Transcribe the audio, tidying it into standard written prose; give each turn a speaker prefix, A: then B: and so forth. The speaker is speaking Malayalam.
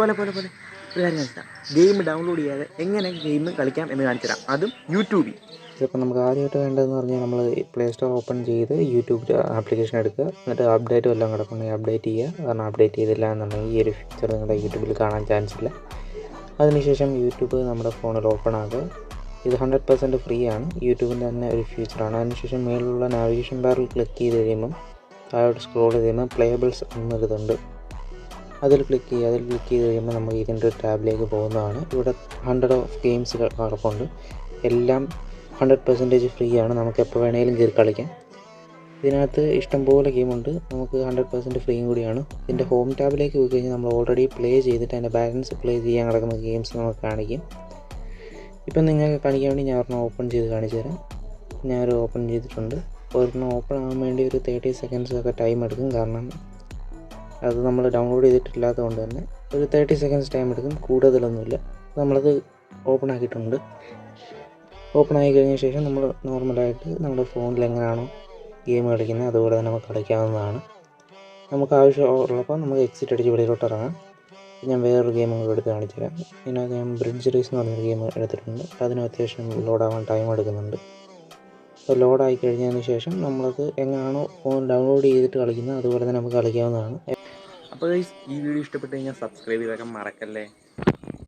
A: പോലെ പോലെ പോലെ ഒരു കാര്യം കാണിച്ചു തരാം. ഗെയിം ഡൗൺലോഡ് ചെയ്യാതെ എങ്ങനെ ഗെയിം കളിക്കാം എന്ന് കാണിച്ചു തരാം, അതും യൂട്യൂബിൽ.
B: ഇതിപ്പോൾ നമുക്ക് ആദ്യമായിട്ട് വേണ്ടതെന്ന് പറഞ്ഞാൽ നമ്മൾ പ്ലേ സ്റ്റോർ ഓപ്പൺ ചെയ്ത് യൂട്യൂബ് ആപ്ലിക്കേഷൻ എടുക്കുക. എന്നിട്ട് അപ്ഡേറ്റും എല്ലാം കിടക്കുന്നുണ്ടെങ്കിൽ അപ്ഡേറ്റ് ചെയ്യുക. കാരണം അപ്ഡേറ്റ് ചെയ്തില്ല എന്നുണ്ടെങ്കിൽ ഈ ഒരു ഫീച്ചർ നിങ്ങളുടെ യൂട്യൂബിൽ കാണാൻ ചാൻസ് ഇല്ല. അതിനുശേഷം യൂട്യൂബ് നമ്മുടെ ഫോണിൽ ഓപ്പൺ ആക്കുക. ഇത് 100% ഫ്രീ ആണ്, യൂട്യൂബിൻ്റെ തന്നെ ഒരു ഫീച്ചറാണ്. അതിനുശേഷം മേളിലുള്ള നാവിഗേഷൻ ബാറിൽ ക്ലിക്ക് ചെയ്ത് കഴിയുമ്പം താഴോട്ട് സ്ക്രോൾ ചെയ്ത് കഴിയുമ്പോൾ പ്ലേബിൾസ് എന്നൊരിതുണ്ട്, അതിൽ ക്ലിക്ക് ചെയ്യുക. അതിൽ ക്ലിക്ക് ചെയ്ത് കഴിയുമ്പോൾ നമുക്ക് ഇതിൻ്റെ ഒരു ടാബിലേക്ക് പോകുന്നതാണ്. ഇവിടെ 100 ഓഫ് ഗെയിംസ് കിടപ്പുണ്ട്. എല്ലാം 100% ഫ്രീ ആണ്, നമുക്ക് എപ്പോൾ വേണമെങ്കിലും കയറി കളിക്കാം. ഇതിനകത്ത് ഇഷ്ടംപോലെ ഗെയിമുണ്ട്, നമുക്ക് 100% ഫ്രീയും കൂടിയാണ്. ഇതിൻ്റെ ഹോം ടാബിലേക്ക് പോയി കഴിഞ്ഞാൽ നമ്മൾ ഓൾറെഡി പ്ലേ ചെയ്തിട്ട് അതിൻ്റെ ബാലൻസ് പ്ലേ ചെയ്യാൻ കിടക്കുന്ന ഗെയിംസ് നമുക്ക് കാണിക്കും. ഇപ്പം നിങ്ങൾക്ക് കാണിക്കാൻ വേണ്ടി ഞാൻ ഒരെണ്ണം ഓപ്പൺ ചെയ്ത് കാണിച്ചു തരാം. ഞാനൊരു ഓപ്പൺ ചെയ്തിട്ടുണ്ട്. ഒരെണ്ണം ഓപ്പൺ ആകാൻ വേണ്ടി ഒരു 30 സെക്കൻഡ്സ് ഒക്കെ ടൈം എടുക്കും. കാരണം അത് നമ്മൾ ഡൗൺലോഡ് ചെയ്തിട്ടില്ലാത്തത് കൊണ്ട് തന്നെ ഒരു 30 സെക്കൻഡ്സ് ടൈം എടുക്കും, കൂടുതലൊന്നുമില്ല. നമ്മളത് ഓപ്പൺ ആക്കിയിട്ടുണ്ട്. ഓപ്പൺ ആയി കഴിഞ്ഞ ശേഷം നമ്മൾ നോർമലായിട്ട് നമ്മുടെ ഫോണിൽ എങ്ങനെയാണോ ഗെയിം കളിക്കുന്നത് അതുപോലെ തന്നെ നമുക്ക് കളിക്കാവുന്നതാണ്. നമുക്ക് ആവശ്യമുള്ളപ്പോൾ നമുക്ക് എക്സിറ്റ് അടിച്ച് വെളിയിലോട്ട് ഇറങ്ങാം. ഞാൻ വേറൊരു ഗെയിം കൂടെ എടുത്ത് കാണിച്ചു തരാം. ഇതിനകത്ത് ഞാൻ ബ്രിഡ്ജ് റേസ് എന്ന് പറഞ്ഞൊരു ഗെയിം എടുത്തിട്ടുണ്ട്. അതിന് അത്യാവശ്യം ലോഡാവാൻ ടൈം എടുക്കുന്നുണ്ട്. അപ്പോൾ ലോഡായി കഴിഞ്ഞതിന് ശേഷം നമ്മളത് എങ്ങനെയാണോ ഫോൺ ഡൗൺലോഡ് ചെയ്തിട്ട് കളിക്കുന്നത് അതുപോലെ തന്നെ നമുക്ക് കളിക്കാവുന്നതാണ്.
A: അപ്പോൾ ഈ വീഡിയോ ഇഷ്ടപ്പെട്ട് കഴിഞ്ഞാൽ സബ്സ്ക്രൈബ് ചെയ്തേക്കാൻ മറക്കല്ലേ.